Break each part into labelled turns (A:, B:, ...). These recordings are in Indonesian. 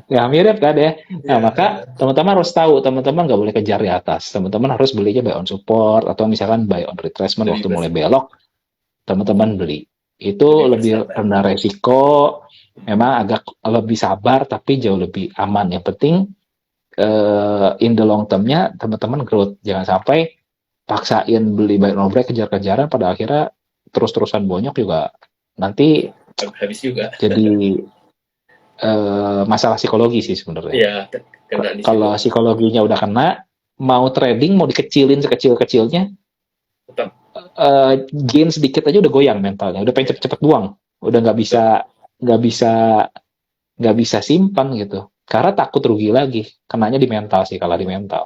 A: Ya mirip kan ya. Nah,
B: Iya.
A: maka teman-teman harus tahu, teman-teman nggak boleh kejar di atas. Teman-teman harus belinya buy on support atau misalkan buy on retracement
B: Lebih
A: waktu mulai
B: bersih.
A: belok, teman-teman beli. Itu
B: Lebih
A: lebih
B: bersabar.
A: rendah resiko, memang agak lebih sabar tapi jauh lebih aman. Yang penting in the long term-nya teman-teman growth. Jangan sampai paksain beli buy on break kejar-kejaran pada akhirnya terus-terusan bonyok juga nanti
B: Habis juga.
A: jadi masalah psikologi sih sebenarnya.
B: Iya, kena di situ.
A: Kalau psikologinya udah kena, mau trading mau dikecilin sekecil-kecilnya,
B: Tetap.
A: gain sedikit aja udah goyang mentalnya, udah pengen
B: Ya,
A: cepet-cepet buang, udah
B: betul.
A: nggak bisa nggak bisa simpan gitu, karena takut rugi lagi, kenanya di mental sih, kalah di
B: Iya.
A: mental,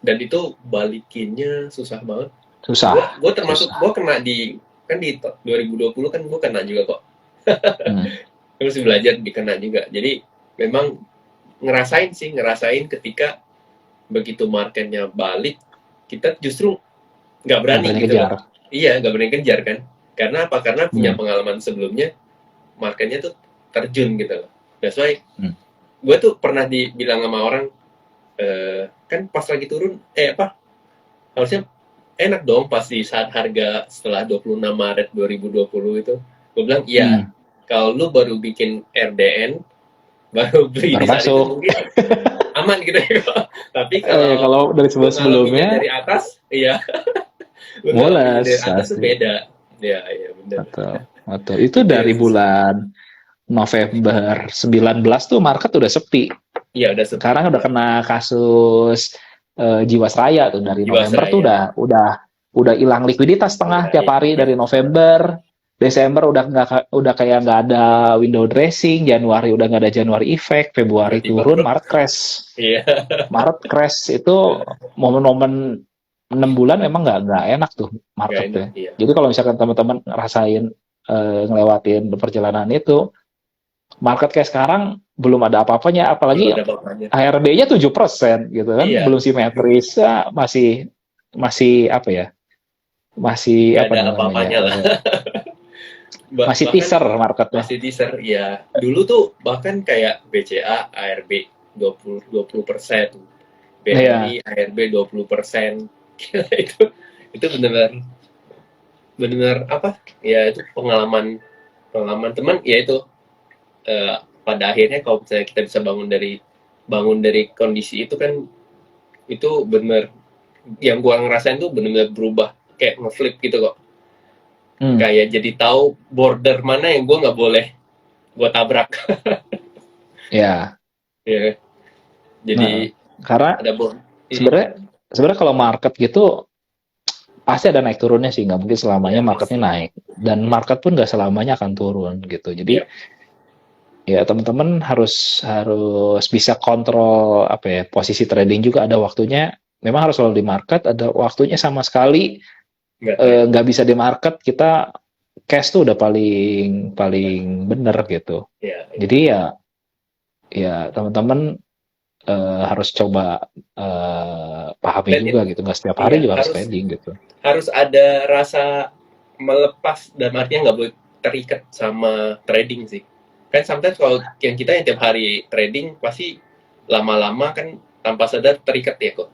B: Dan itu balikinnya susah banget.
A: susah,
B: Gue termasuk
A: susah.
B: gue kena di kan di 2020 kan gue kena juga kok.
A: Hmm.
B: Terus belajar dikena juga. Jadi memang ngerasain ketika begitu marketnya balik, kita justru nggak
A: Nggak
B: berani
A: berani
B: gitu loh.
A: kejar.
B: Iya, nggak berani kejar kan. Karena apa? Karena punya
A: Hmm.
B: pengalaman sebelumnya, marketnya tuh terjun gitu loh. That's why
A: Hmm.
B: gue tuh pernah dibilang sama orang, kan pas lagi turun, apa, harusnya enak dong pas di saat harga setelah 26 Maret 2020 itu. Gue bilang, iya,
A: Hmm.
B: kalau lu baru bikin RDN, baru beli
A: Baru
B: di saat itu
A: masuk.
B: mungkin aman gitu ya. Tapi kalau
A: Kalau dari
B: lu ngalaminnya
A: sebelum-sebelumnya
B: dari atas, iya, lu ngalaminnya dari
A: mules
B: atas tuh
A: asli.
B: beda. Ya, iya bener.
A: Atau itu
B: Itu
A: dari
B: yang susah.
A: bulan November 19 tuh market udah sepi.
B: Iya, udah sepi.
A: Sekarang udah
B: Ya.
A: kena kasus Jiwasraya tuh dari November tuh
B: Jiwasraya.
A: udah hilang likuiditas setengah
B: Udah,
A: tiap
B: iya,
A: hari
B: iya.
A: dari November. Desember udah kayak nggak ada window dressing, Januari udah nggak ada Januari effect, Februari
B: Tiba-tiba
A: turun,
B: bro.
A: Maret crash.
B: Iya.
A: Maret crash itu momen-momen 6 bulan memang nggak enak tuh
B: Nggak
A: market
B: enak,
A: tuh.
B: iya.
A: Jadi kalau misalkan teman-teman ngerasain ngelewatin perjalanan itu, market kayak sekarang belum ada apa-apanya,
B: Belum
A: apalagi
B: ada apa-apanya.
A: HRB-nya 7% gitu kan,
B: Iya.
A: belum simetris, ya, masih masih apa ya, masih
B: Nggak
A: apa
B: ada
A: namanya,
B: apa-apanya lah.
A: masih
B: Bahkan
A: teaser marketnya.
B: masih teaser ya. Dulu tuh bahkan kayak BCA, ARB 20%
A: Iya,
B: BRI, ARB 20%. Itu benar-benar benar apa? Ya itu pengalaman pengalaman teman ya itu, pada akhirnya kalau misalnya kita bisa bangun dari kondisi itu kan itu benar yang gua ngerasain tuh benar-benar berubah kayak ngeflip gitu kok.
A: hmm.
B: Kayak jadi tahu border mana yang gua nggak boleh gua tabrak.
A: Ya.
B: Ya,
A: Nah,
B: jadi
A: karena
B: ada border.
A: sebenarnya sebenarnya kalau market gitu pasti ada naik turunnya sih, nggak mungkin selamanya
B: Ya
A: marketnya
B: pasti.
A: naik, dan
B: Ya,
A: market pun nggak selamanya akan turun gitu. Jadi
B: ya,
A: ya teman-teman harus harus bisa kontrol apa ya, posisi trading juga ada waktunya. Memang harus selalu di market, ada waktunya sama sekali
B: nggak trading.
A: nggak bisa di market, kita cash tuh udah paling paling bener gitu.
B: Ya,
A: Jadi ya ya teman-teman harus coba pahami
B: dan
A: juga gitu, nggak setiap hari
B: iya
A: juga harus
B: harus
A: trading gitu.
B: harus ada rasa melepas dan artinya nggak boleh terikat sama trading sih. Kan sometimes kalau yang tiap hari trading pasti lama-lama kan tanpa sadar terikat ya kok.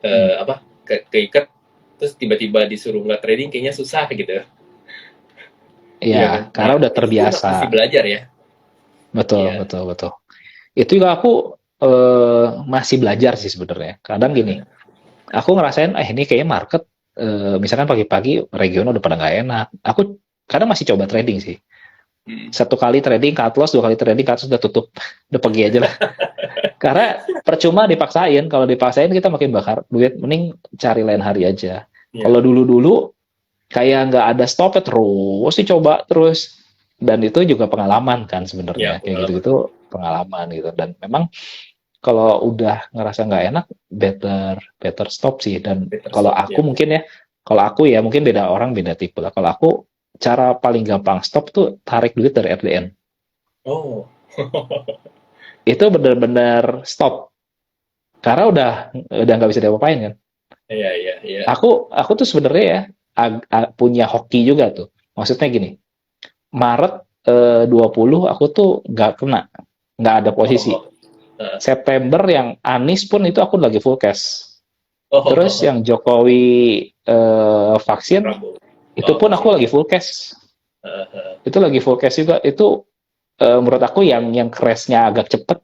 A: Hmm.
B: Apa keikat terus tiba-tiba disuruh nggak trading kayaknya susah gitu. Iya kan?
A: Ya,
B: Nah,
A: karena udah
B: itu pun
A: terbiasa.
B: masih belajar ya.
A: Betul,
B: Iya.
A: betul, betul. Itu juga aku masih belajar sih sebenarnya. Kadang gini, aku ngerasain, ini kayaknya market, misalkan pagi-pagi regional udah pada nggak enak. Aku kadang masih coba trading sih.
B: Hmm.
A: Satu kali trading cut loss, dua kali trading cut loss, udah tutup, udah pergi aja lah. Karena percuma dipaksain, kalau dipaksain kita makin bakar duit, mending cari lain hari aja.
B: Iya.
A: Kalau dulu-dulu kayak nggak ada stopnya terus dicoba terus, dan itu juga pengalaman kan
B: Iya,
A: sebenarnya, kayak
B: pengalaman.
A: gitu-gitu pengalaman gitu, dan memang kalau udah ngerasa nggak enak, better better stop sih. Dan
B: Better
A: kalau
B: stop
A: aku
B: ya.
A: mungkin ya, kalau aku ya mungkin beda orang beda tipe lah. Kalau aku cara paling gampang stop tuh tarik duit dari RDN.
B: Oh.
A: Itu bener-bener stop karena udah nggak bisa diapa-apain kan.
B: Iya, iya, iya.
A: Aku tuh sebenarnya ya punya hoki juga tuh. Maksudnya gini, Maret 20 aku tuh nggak kena. nggak ada posisi.
B: Oh,
A: September yang Anies pun itu aku lagi full cash.
B: oh,
A: Terus yang Jokowi vaksin
B: Prabowo.
A: itu pun aku lagi full cash. Itu lagi full cash juga. Itu menurut aku yang crash-nya agak cepet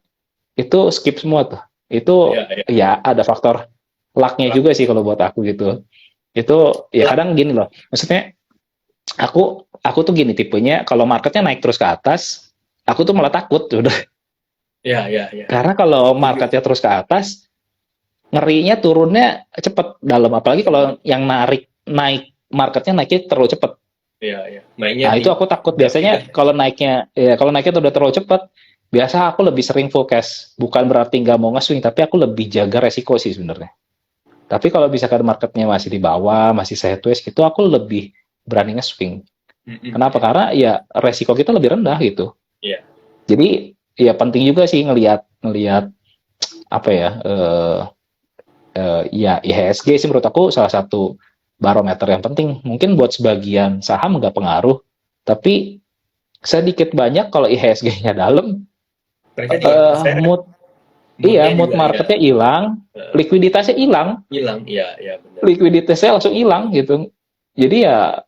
A: itu skip semua tuh. Itu
B: Ya, ya.
A: ya ada faktor luck-nya juga sih kalau buat aku gitu. Itu ya kadang gini loh. Maksudnya aku tuh gini tipenya, kalau marketnya naik terus ke atas, aku tuh malah takut udah.
B: Ya, ya, ya.
A: Karena kalau marketnya terus ke atas, ngerinya turunnya cepet dalam, apalagi kalau yang naik marketnya naiknya terlalu cepet.
B: Ya, ya. Mainnya
A: Nah itu aku takut biasanya kalau naiknya udah terlalu cepet, biasa aku lebih sering full cash. Bukan berarti nggak mau nge-swing, tapi aku lebih jaga resiko sih sebenarnya. Tapi kalau misalkan marketnya masih di bawah, masih sideways gitu, aku lebih berani nge-swing. Kenapa? Karena ya resiko kita lebih rendah gitu.
B: Iya.
A: Jadi ya penting juga sih ngelihat apa ya ya IHSG sih menurut aku salah satu barometer yang penting. Mungkin buat sebagian saham nggak pengaruh, tapi sedikit banyak kalau IHSG-nya dalam,
B: Mereka juga
A: mood marketnya hilang, likuiditasnya hilang,
B: iya, iya benar.
A: likuiditasnya langsung hilang gitu. Jadi ya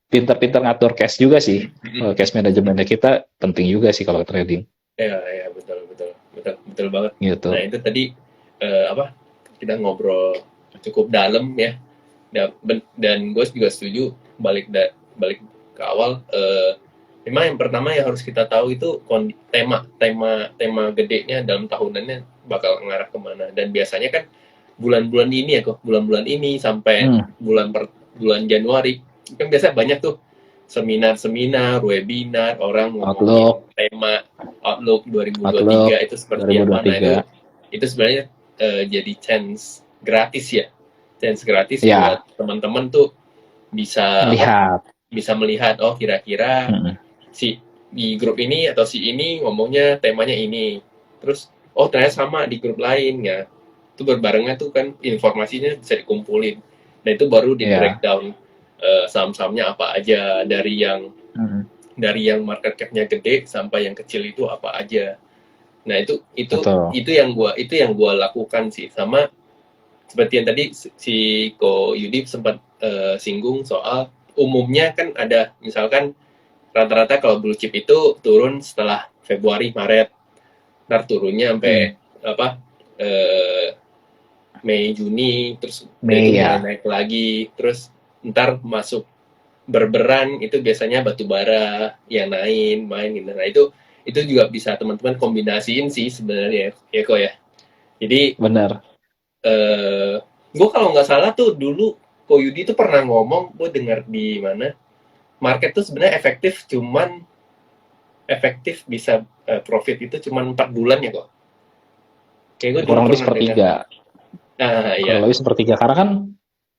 A: pintar-pintar ngatur cash juga sih. Cash manajemennya kita penting juga sih kalau trading.
B: Iya, betul banget.
A: Gitu.
B: Nah itu tadi kita ngobrol cukup dalam ya. Dan gue juga setuju balik ke awal. Memang yang pertama yang harus kita tahu itu tema gedenya dalam tahunannya bakal ngarah kemana. Dan biasanya kan bulan-bulan ini sampai bulan Januari kan biasa banyak tuh seminar, webinar, orang ngomongin tema Outlook 2023 itu seperti apa. Nah itu sebenarnya jadi chance gratis buat teman-teman tuh bisa melihat oh kira-kira si di grup ini atau si ini ngomongnya temanya ini, terus oh ternyata sama di grup lain ya, itu berbarengan tuh kan informasinya bisa dikumpulin. Nah itu baru di breakdown saham-sahamnya apa aja, dari yang market cap-nya gede sampai yang kecil itu apa aja. Nah itu yang gua lakukan sih. Sama seperti yang tadi si Ko Yudi sempat singgung soal umumnya kan ada misalkan rata-rata kalau blue chip itu turun setelah Februari Maret, ntar turunnya sampai Mei Juni, terus Mei naik lagi, terus ntar masuk berberan itu biasanya batu bara yang main gitu. Nah itu juga bisa teman-teman kombinasiin sih sebenarnya ya kok ya. Jadi
A: benar.
B: Gue kalau nggak salah tuh dulu Ko Yudi tuh pernah ngomong, gue dengar di mana, market tuh sebenarnya efektif bisa profit itu cuma 4 bulan ya kok. Kayak gue
A: kurang lebih sepertiga. Kurang lebih sepertiga, karena kan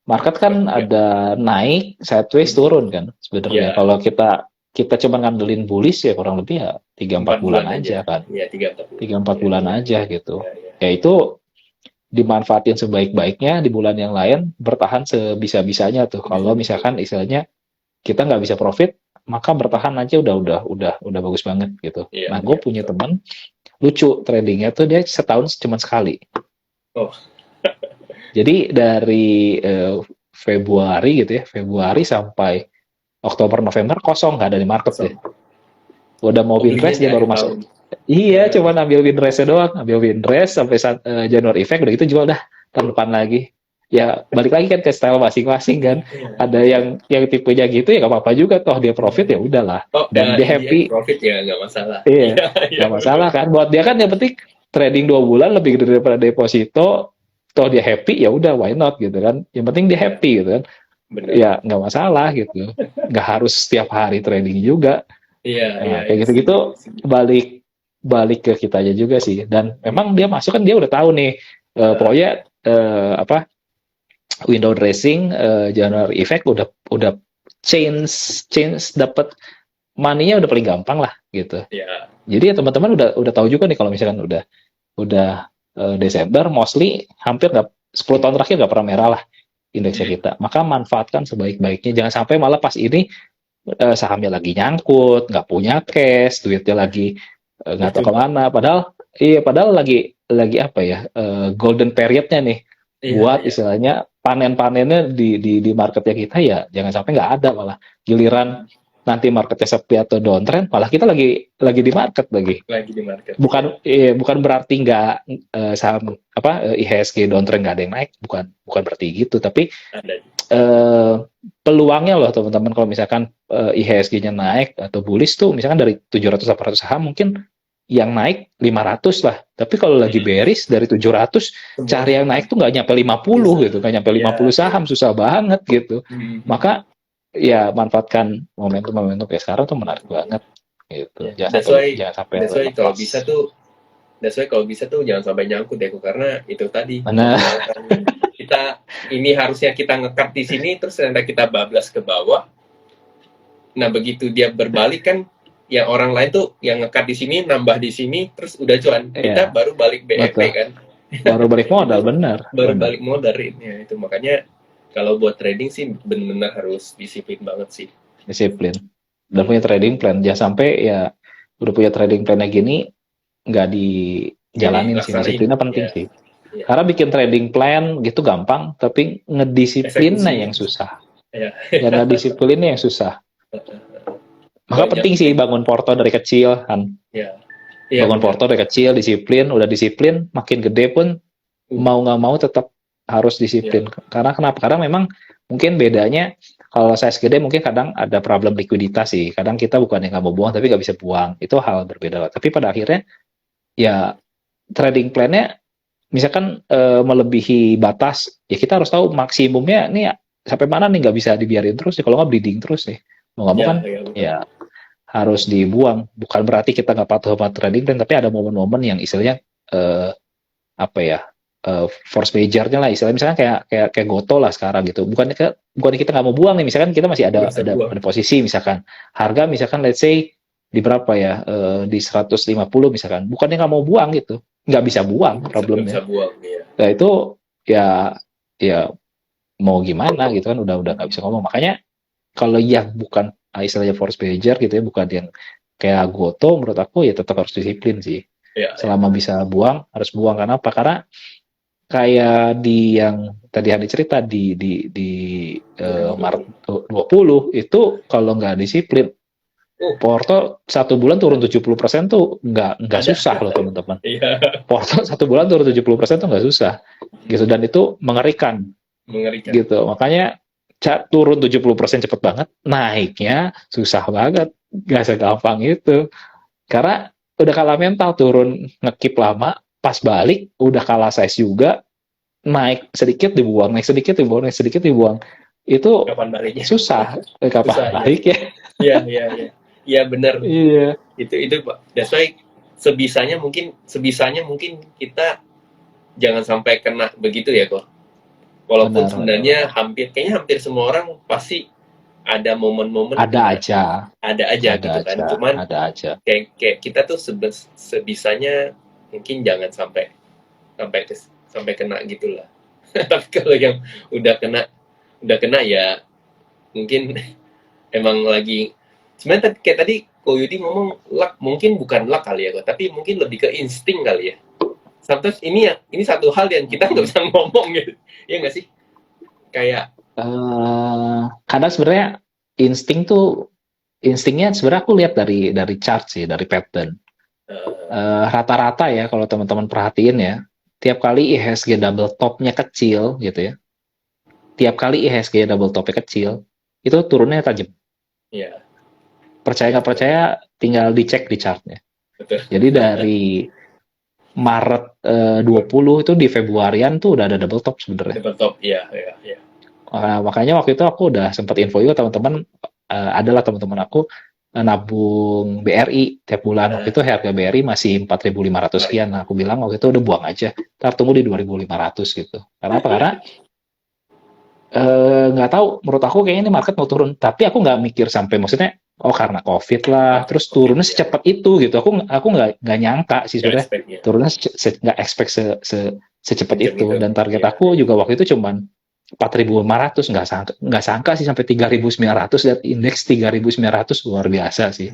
A: market kan ada naik, sideways, turun kan sebenarnya. Kalau kita cuma ngandelin bullish ya kurang lebih ya 3-4 bulan aja kan.
B: Iya,
A: 3-4 bulan aja gitu. Ya itu dimanfaatin sebaik-baiknya, di bulan yang lain bertahan sebisa-bisanya tuh. Kalau misalkan istilahnya kita nggak bisa profit, maka bertahan aja udah bagus banget gitu. Nah, gue punya teman lucu, tradingnya tuh dia setahun cuma sekali.
B: Oh.
A: Jadi dari Februari gitu ya, Februari sampai Oktober November kosong, nggak ada di market deh. Udah mau windrest dia baru masuk. Iya, cuma ambil windrestnya doang, ambil windrest sampai January effect, udah gitu jual dah tahun depan lagi. Ya balik lagi kan ke style masing-masing kan. Ada yang tipenya gitu ya nggak apa-apa juga, toh dia profit ya udahlah. Dan dia happy.
B: Profit ya nggak masalah.
A: Iya, nggak masalah kan. Buat dia kan yang penting trading 2 bulan lebih gede daripada deposito. Toh dia happy ya udah, why not gitu kan. Yang penting dia happy gitu kan.
B: Bener.
A: Ya nggak masalah gitu. Nggak harus setiap hari trading juga.
B: Iya.
A: Kayak gitu-gitu balik ke kita aja juga sih. Dan memang dia masuk kan dia udah tahu nih pokoknya window dressing, January effect udah change dapat money-nya udah paling gampang lah gitu.
B: Yeah.
A: Jadi ya teman-teman udah tahu juga nih kalau misalkan udah Desember, mostly hampir 10 tahun terakhir nggak pernah merah lah indeksnya kita. Maka manfaatkan sebaik-baiknya. Jangan sampai malah pas ini sahamnya lagi nyangkut, nggak punya cash, duitnya lagi nggak tahu
B: Betul.
A: kemana. Padahal lagi apa ya, golden periodnya nih
B: Iya,
A: buat
B: iya.
A: istilahnya panen-panennya di marketnya kita, ya jangan sampai nggak ada, malah giliran nanti marketnya sepi atau downtrend, malah kita lagi di market lagi.
B: Lagi di market. Iya.
A: Bukan berarti nggak, saham apa, IHSG downtrend nggak ada yang naik, bukan bukan berarti gitu, tapi
B: Ada.
A: eh, peluangnya loh teman-teman, kalau misalkan IHSG-nya naik atau bullish tuh, misalkan dari 700-800 saham mungkin yang naik 500 lah, tapi kalau lagi bearish dari 700 cari yang naik tuh nggak nyampe 50 gitu, nggak nyampe 50
B: Iya,
A: saham, susah banget gitu.
B: iya.
A: Maka ya manfaatkan momentum kayak sekarang tuh menarik banget gitu.
B: Ya. That's why
A: Lepas.
B: kalau bisa tuh jangan sampai nyangkut ya, karena itu tadi
A: Mana
B: kita ini harusnya kita ngekat di sini terus ternyata kita bablas ke bawah. Nah begitu dia berbalik kan, yang orang lain tuh yang ngekat di sini nambah di sini terus udah cuan, kita
A: ya,
B: baru balik BEP
A: betul.
B: kan,
A: Baru balik modal, benar.
B: baru
A: Benar.
B: balik modal ya. Itu makanya kalau buat trading sih benar-benar harus disiplin banget sih.
A: Disiplin. Dan punya trading plan. Jangan sampai ya udah punya trading plannya gini nggak dijalanin sih.
B: Dilaksanain.
A: Disiplinnya penting
B: Ya.
A: sih.
B: Ya.
A: Karena bikin trading plan gitu gampang, tapi ngedisiplinnya yang susah.
B: Ya.
A: Ya ngedisiplinnya yang susah. Maka
B: Banyak.
A: penting sih bangun porto dari kecil kan.
B: Ya.
A: Bangun
B: benar.
A: porto dari kecil, disiplin, udah disiplin, makin gede pun mau nggak mau tetap harus disiplin. Karena kenapa? Karena memang mungkin bedanya kalau saya segede mungkin kadang ada problem likuiditas sih. Kadang kita bukan yang nggak mau buang tapi nggak bisa buang. Itu hal berbeda lah. Tapi pada akhirnya ya trading plan-nya misalkan melebihi batas, ya kita harus tahu maksimumnya nih sampai mana nih, nggak bisa dibiarin terus nih, kalau nggak bleeding terus nih. Mau nggak mau kan ya harus dibuang. Bukan berarti kita nggak patuh sama trading plan, tapi ada momen-momen yang istilahnya apa ya, force major-nya lah istilahnya, misalkan kayak Goto lah sekarang gitu. Bukan kita nggak mau buang nih, misalkan kita masih ada posisi, misalkan harga misalkan let's say di berapa ya, di 150 misalkan, bukannya nggak mau buang gitu, nggak bisa buang problemnya. Nah itu ya mau gimana gitu kan, udah nggak bisa ngomong. Makanya kalau yang bukan istilahnya force major gitu ya, bukan yang kayak Goto, menurut aku ya tetap harus disiplin sih. Selama bisa buang harus buang. Karena apa? Karena kayak di yang tadi Hani cerita di Maret 20 itu, kalau nggak disiplin Porto 1 bulan turun 70% tuh nggak susah loh teman-teman. Porto 1 bulan turun 70% tuh nggak susah gitu, dan itu mengerikan. Gitu. Makanya turun 70% cepet banget, naiknya susah banget, nggak segampang itu. Karena udah kalah mental, turun ngekip lama, pas balik udah kalah size juga, naik sedikit dibuang, naik sedikit dibuang, naik sedikit dibuang. Itu
B: kapan baliknya
A: susah. Kapan balik ya?
B: Iya benar.
A: Iya.
B: Itu Pak. That's why sebisanya mungkin kita jangan sampai kena begitu ya kok. Walaupun sebenarnya kayaknya hampir semua orang pasti ada momen-momen
A: ada aja
B: gitu kan. Cuman
A: ada aja.
B: Kayak kita tuh sebisanya mungkin jangan sampai kena gitulah. Tapi kalau yang udah kena ya mungkin emang lagi, sebenarnya kayak tadi Ko Yudi ngomong luck, mungkin bukan luck kali ya, tapi mungkin lebih ke insting kali ya. Sometimes ini satu hal yang kita nggak bisa ngomong gitu, ya nggak sih? Kayak
A: karena sebenarnya instingnya sebenarnya aku lihat dari chart sih, dari pattern. Rata-rata ya kalau teman-teman perhatiin ya, tiap kali IHSG double topnya kecil gitu ya, tiap kali IHSG double topnya kecil itu turunnya tajam.
B: Iya.
A: Percaya nggak percaya tinggal dicek di chartnya.
B: Betul.
A: Jadi dari Maret 20 itu di Februarian tuh udah ada double top sebenarnya.
B: Double top, iya.
A: Makanya waktu itu aku udah sempat info juga teman-teman, adalah teman-teman aku nabung BRI tiap bulan. Waktu itu harga BRI masih 4.500 sekian. Nah, aku bilang waktu itu udah buang aja. Ntar tunggu di 2.500 gitu. Karena apa? Karena nggak tahu, menurut aku kayaknya ini market mau turun. Tapi aku nggak mikir sampai, maksudnya karena COVID lah, terus turunnya secepat itu gitu. Aku nggak nyangka sih sebenarnya turunnya nggak expect secepat itu. Dan target aku juga waktu itu cuman 4.500, nggak sangka sih sampai 3.900, dan indeks 3.900 luar biasa sih.